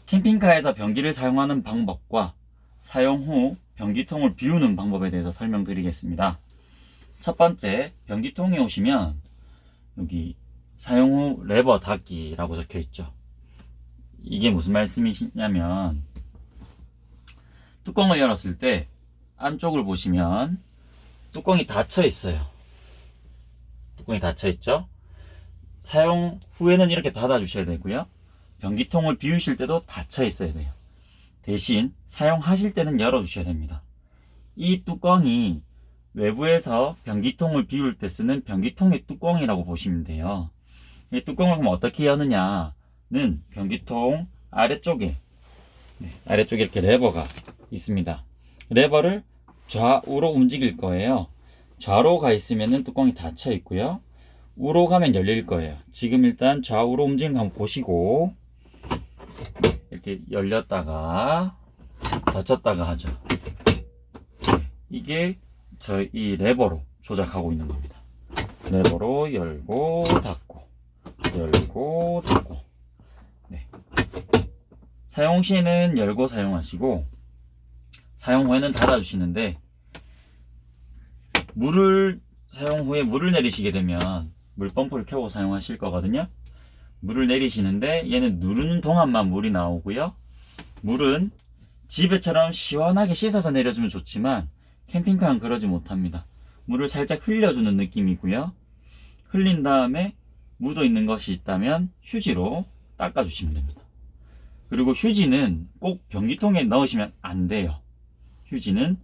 캠핑카에서 변기를 사용하는 방법과 사용 후 변기통을 비우는 방법에 대해서 설명드리겠습니다. 첫 번째, 변기통에 오시면 여기 사용 후 레버 닫기라고 적혀 있죠. 이게 무슨 말씀이시냐면, 뚜껑을 열었을 때 안쪽을 보시면 뚜껑이 닫혀 있어요. 뚜껑이 닫혀 있죠. 사용 후에는 이렇게 닫아 주셔야 되고요. 변기통을 비우실 때도 닫혀 있어야 돼요. 대신 사용하실 때는 열어 주셔야 됩니다. 이 뚜껑이 외부에서 변기통을 비울 때 쓰는 변기통의 뚜껑이라고 보시면 돼요. 이 뚜껑을 그럼 어떻게 여느냐는 변기통 아래쪽에 이렇게 레버가 있습니다. 레버를 좌우로 움직일 거예요. 좌로 가 있으면 뚜껑이 닫혀 있고요. 우로 가면 열릴 거예요. 지금 일단 좌우로 움직이는 거 한번 보시고, 이렇게 열렸다가 닫혔다가 하죠. 이게 이 레버로 조작하고 있는 겁니다. 레버로 열고 닫고 열고 닫고. 사용 시에는 열고 사용하시고 사용 후에는 닫아 주시는데, 물을 사용 후에 물을 내리시게 되면 물펌프를 켜고 사용하실 거거든요. 물을 내리시는데 얘는 누르는 동안만 물이 나오고요. 물은 집에처럼 시원하게 씻어서 내려주면 좋지만 캠핑카는 그러지 못합니다. 물을 살짝 흘려주는 느낌이고요. 흘린 다음에 묻어 있는 것이 있다면 휴지로 닦아주시면 됩니다. 그리고 휴지는 꼭 변기통에 넣으시면 안 돼요. 휴지는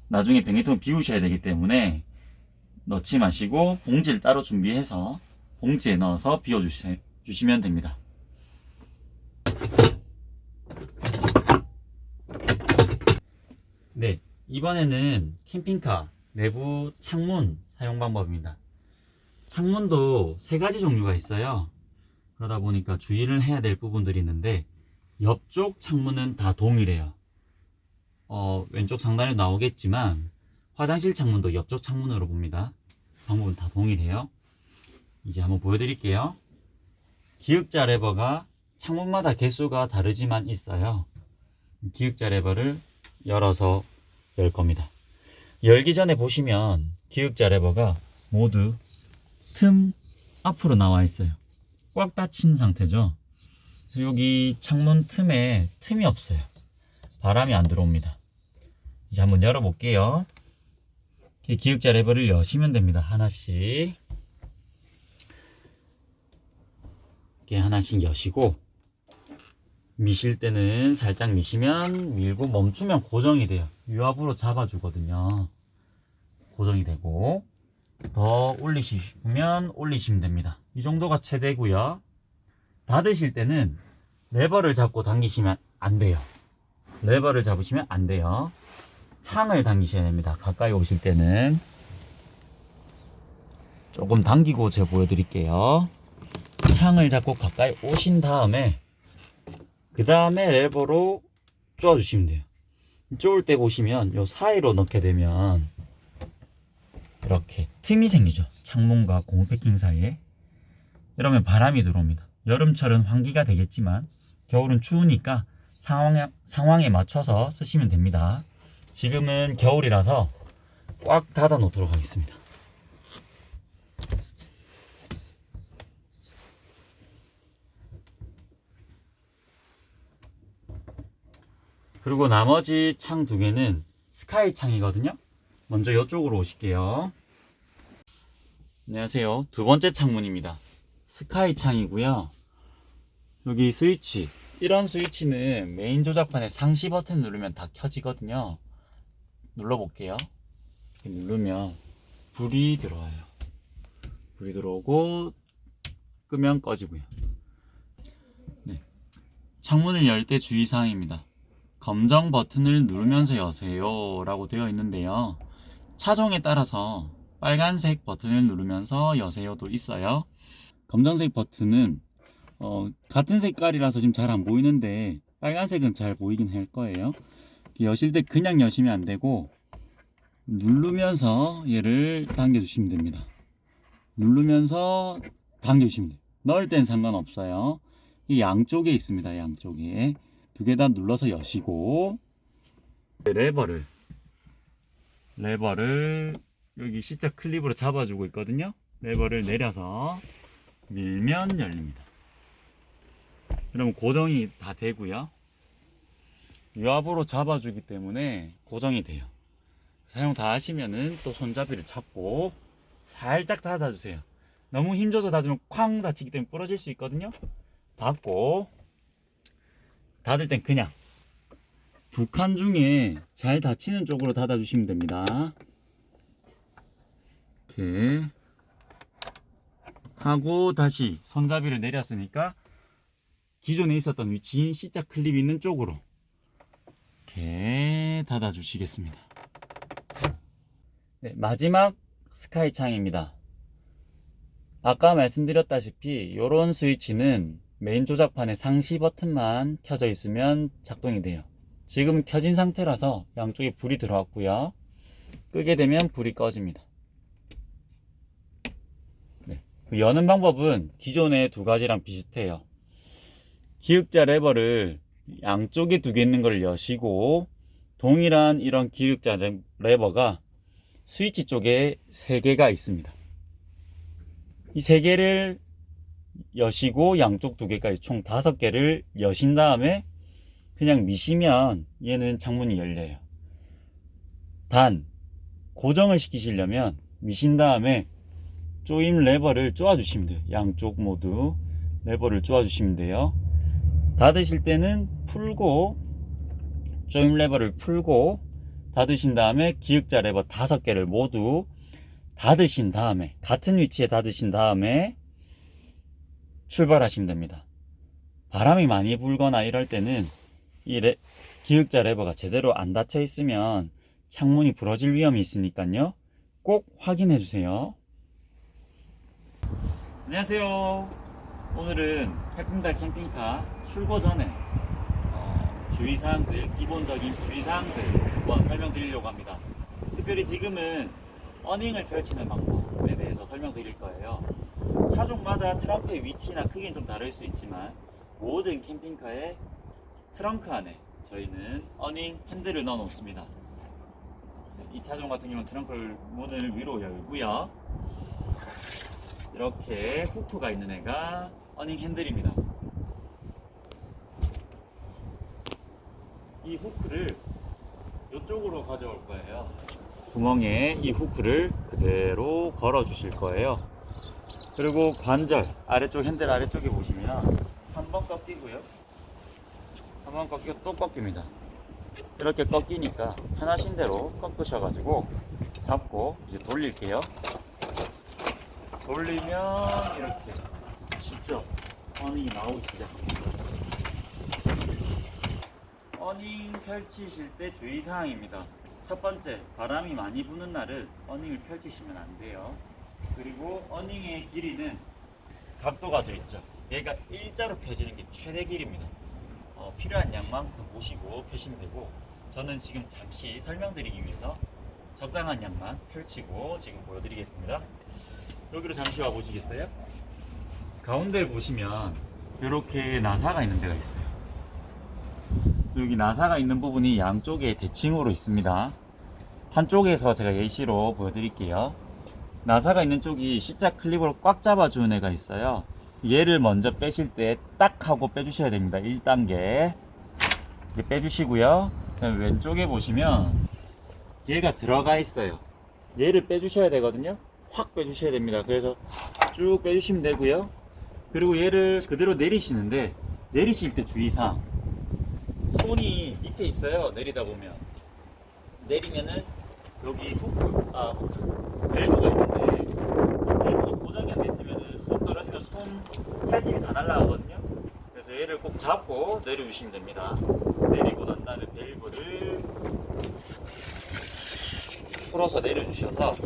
나중에 변기통을 비우셔야 되기 때문에 넣지 마시고 봉지를 따로 준비해서 봉지에 넣어서 비워주시면 됩니다. 네, 이번에는 캠핑카 내부 창문 사용 방법입니다. 창문도 세 가지 종류가 있어요. 그러다 보니까 주의를 해야 될 부분들이 있는데, 옆쪽 창문은 다 동일해요. 왼쪽 상단에 나오겠지만 화장실 창문도 옆쪽 창문으로 봅니다. 방법은 다 동일해요. 이제 한번 보여드릴게요. 기역자 레버가 창문마다 개수가 다르지만 있어요. 기역자 레버를 열어서 열 겁니다. 열기 전에 보시면 기역자 레버가 모두 틈 앞으로 나와 있어요. 꽉 닫힌 상태죠. 여기 창문 틈에 틈이 없어요. 바람이 안 들어옵니다. 이제 한번 열어볼게요. 기역자 레버를 여시면 됩니다. 하나씩. 이렇게 하나씩 여시고, 미실 때는 살짝 미시면 밀고 멈추면 고정이 돼요. 유압으로 잡아주거든요. 고정이 되고, 더 올리시면 올리시면 됩니다. 이 정도가 최대고요. 닫으실 때는 레버를 잡고 당기시면 안 돼요. 레버를 잡으시면 안 돼요. 창을 당기셔야 됩니다. 가까이 오실 때는. 조금 당기고 제가 보여드릴게요. 창을 잡고 가까이 오신 다음에 그 다음에 레버로 쪼아주시면 돼요. 쪼을 때 보시면 요 사이로 넣게 되면 이렇게 틈이 생기죠. 창문과 고무 패킹 사이에. 이러면 바람이 들어옵니다. 여름철은 환기가 되겠지만 겨울은 추우니까 상황에 맞춰서 쓰시면 됩니다. 지금은 겨울이라서 꽉 닫아 놓도록 하겠습니다. 그리고 나머지 창 두 개는 스카이 창이거든요. 먼저 이쪽으로 오실게요. 안녕하세요. 두 번째 창문입니다. 스카이 창이고요. 여기 스위치, 이런 스위치는 메인 조작판에 상시 버튼 누르면 다 켜지거든요. 눌러볼게요. 이렇게 누르면 불이 들어와요. 불이 들어오고 끄면 꺼지고요. 네. 창문을 열 때 주의사항입니다. 검정 버튼을 누르면서 여세요 라고 되어 있는데요. 차종에 따라서 빨간색 버튼을 누르면서 여세요도 있어요. 검정색 버튼은 같은 색깔이라서 지금 잘 안 보이는데 빨간색은 잘 보이긴 할 거예요. 여실 때 그냥 여시면 안 되고 누르면서 얘를 당겨주시면 됩니다. 누르면서 당겨주시면 돼요. 넣을 땐 상관없어요. 이 양쪽에 있습니다. 양쪽에 두 개 다 눌러서 여시고 레버를 여기 C자 클립으로 잡아주고 있거든요. 레버를 내려서 밀면 열립니다. 그러면 고정이 다 되고요. 유압으로 잡아주기 때문에 고정이 돼요. 사용 다 하시면은 또 손잡이를 잡고 살짝 닫아주세요. 너무 힘줘서 닫으면 쾅 닫히기 때문에 부러질 수 있거든요. 닫고 닫을 땐 그냥 두 칸 중에 잘 닫히는 쪽으로 닫아주시면 됩니다. 이렇게 하고 다시 손잡이를 내렸으니까 기존에 있었던 위치인 C자 클립 있는 쪽으로 이렇게 닫아 주시겠습니다. 네, 마지막 스카이 창입니다. 아까 말씀드렸다시피 이런 스위치는 메인 조작판에 상시 버튼만 켜져 있으면 작동이 돼요. 지금 켜진 상태라서 양쪽에 불이 들어왔고요. 끄게 되면 불이 꺼집니다. 네, 그 여는 방법은 기존의 두 가지랑 비슷해요. 기역자 레버를 양쪽에 두 개 있는 걸 여시고 동일한 이런 기역자 레버가 스위치 쪽에 세 개가 있습니다. 이 세 개를 여시고 양쪽 두 개까지 총 5개를 여신 다음에 그냥 미시면 얘는 창문이 열려요. 단 고정을 시키시려면 미신 다음에 조임 레버를 쪼아 주시면 돼요. 양쪽 모두 레버를 쪼아 주시면 돼요. 닫으실 때는 풀고 조임 레버를 풀고 닫으신 다음에 기역자 레버 5개를 모두 닫으신 다음에 같은 위치에 닫으신 다음에 출발하시면 됩니다. 바람이 많이 불거나 이럴 때는 이 기역자 레버가 제대로 안 닫혀 있으면 창문이 부러질 위험이 있으니까요. 꼭 확인해 주세요. 안녕하세요. 오늘은 태풍달 캠핑카 출고 전에 주의사항들, 기본적인 주의사항들 한번 설명드리려고 합니다. 특별히 지금은 어닝을 펼치는 방법에 대해서 설명드릴 거예요. 차종마다 트렁크의 위치나 크기는 좀 다를 수 있지만 모든 캠핑카의 트렁크 안에 저희는 어닝 핸들을 넣어 놓습니다. 이 차종 같은 경우는 트렁크를 문을 위로 열고요. 이렇게 후크가 있는 애가 어닝 핸들입니다. 이 후크를 이쪽으로 가져올 거예요. 구멍에 이 후크를 그대로 걸어 주실 거예요. 그리고 관절 아래쪽 핸들 아래쪽에 보시면 한 번 꺾이고요, 한 번 꺾이고 또 꺾입니다. 이렇게 꺾이니까 편하신 대로 꺾으셔가지고 잡고 이제 돌릴게요. 돌리면 이렇게 쉽죠? 어닝이 나오기 시작합니다. 어닝 펼치실 때 주의사항입니다. 첫 번째, 바람이 많이 부는 날은 어닝을 펼치시면 안 돼요. 그리고 어닝의 길이는 각도가 져 있죠. 얘가 일자로 펴지는 게 최대 길입니다. 필요한 양만큼 보시고 펴시면 되고, 저는 지금 잠시 설명드리기 위해서 적당한 양만 펼치고 지금 보여드리겠습니다. 여기로 잠시 와 보시겠어요? 가운데를 보시면 이렇게 나사가 있는 데가 있어요. 여기 나사가 있는 부분이 양쪽에 대칭으로 있습니다. 한쪽에서 제가 예시로 보여드릴게요. 나사가 있는 쪽이 C자 클립으로 꽉 잡아주는 애가 있어요. 얘를 먼저 빼실 때 딱 하고 빼주셔야 됩니다. 1단계 이렇게 빼주시고요. 그다음에 왼쪽에 보시면 얘가 들어가 있어요. 얘를 빼주셔야 되거든요. 확 빼주셔야 됩니다. 그래서 쭉 빼주시면 되고요. 그리고 얘를 그대로 내리시는데, 내리실 때 주의사항, 손이 밑에 있어요. 내리다 보면 내리면은 여기 밸브가 있는데 밸브가 고정이 안 됐으면은 쑥 떨어지면 손 살집이 다 날아가거든요. 그래서 얘를 꼭 잡고 내려주시면 됩니다. 내리고 난 다음에 밸브를 풀어서 내려주셔서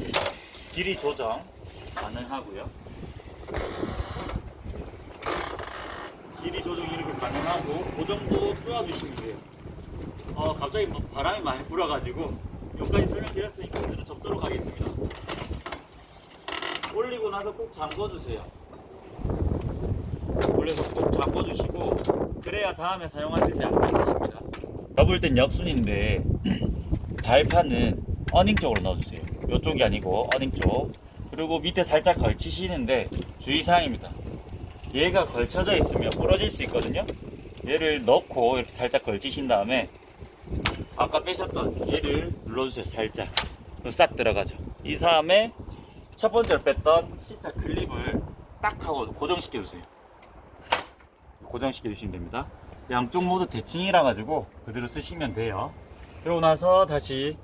길이 조정 가능하고요. 길이 조정이 이렇게 가능하고 그 정도 쪼아주시면 돼요. 갑자기 바람이 많이 불어가지고 여기까지 설명드렸으니까 그대로 접도록 하겠습니다. 올리고 나서 꼭 잠궈주세요. 올려서 꼭 바꿔주시고, 그래야 다음에 사용하실 때 안 다치십니다. 접을 땐 역순인데 발판은 어닝 쪽으로 넣어주세요. 이쪽이 아니고 어닝 쪽. 그리고 밑에 살짝 걸치시는데 주의사항입니다. 얘가 걸쳐져 있으면 부러질 수 있거든요. 얘를 넣고 이렇게 살짝 걸치신 다음에 아까 빼셨던 얘를 눌러주세요. 살짝. 그럼 싹 들어가죠. 이 다음에 첫 번째로 뺐던 C자 클립을 딱 하고 고정시켜 주세요. 고정시켜 주시면 됩니다. 양쪽 모두 대칭이라 가지고 그대로 쓰시면 돼요. 그러고 나서 다시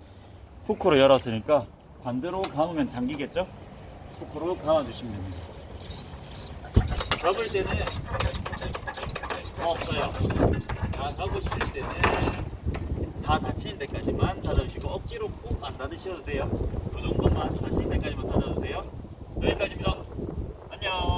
후크로 열었으니까 반대로 감으면 잠기겠죠? 후크로 감아 주시면 됩니다. 접을 때는 없어요. 다 접으실 때는 다 닫히는 데까지만 닫아주시고 억지로 꼭 안 닫으셔도 돼요. 그 정도만 닫히는 데까지만 닫아주세요. 여기까지입니다. 안녕.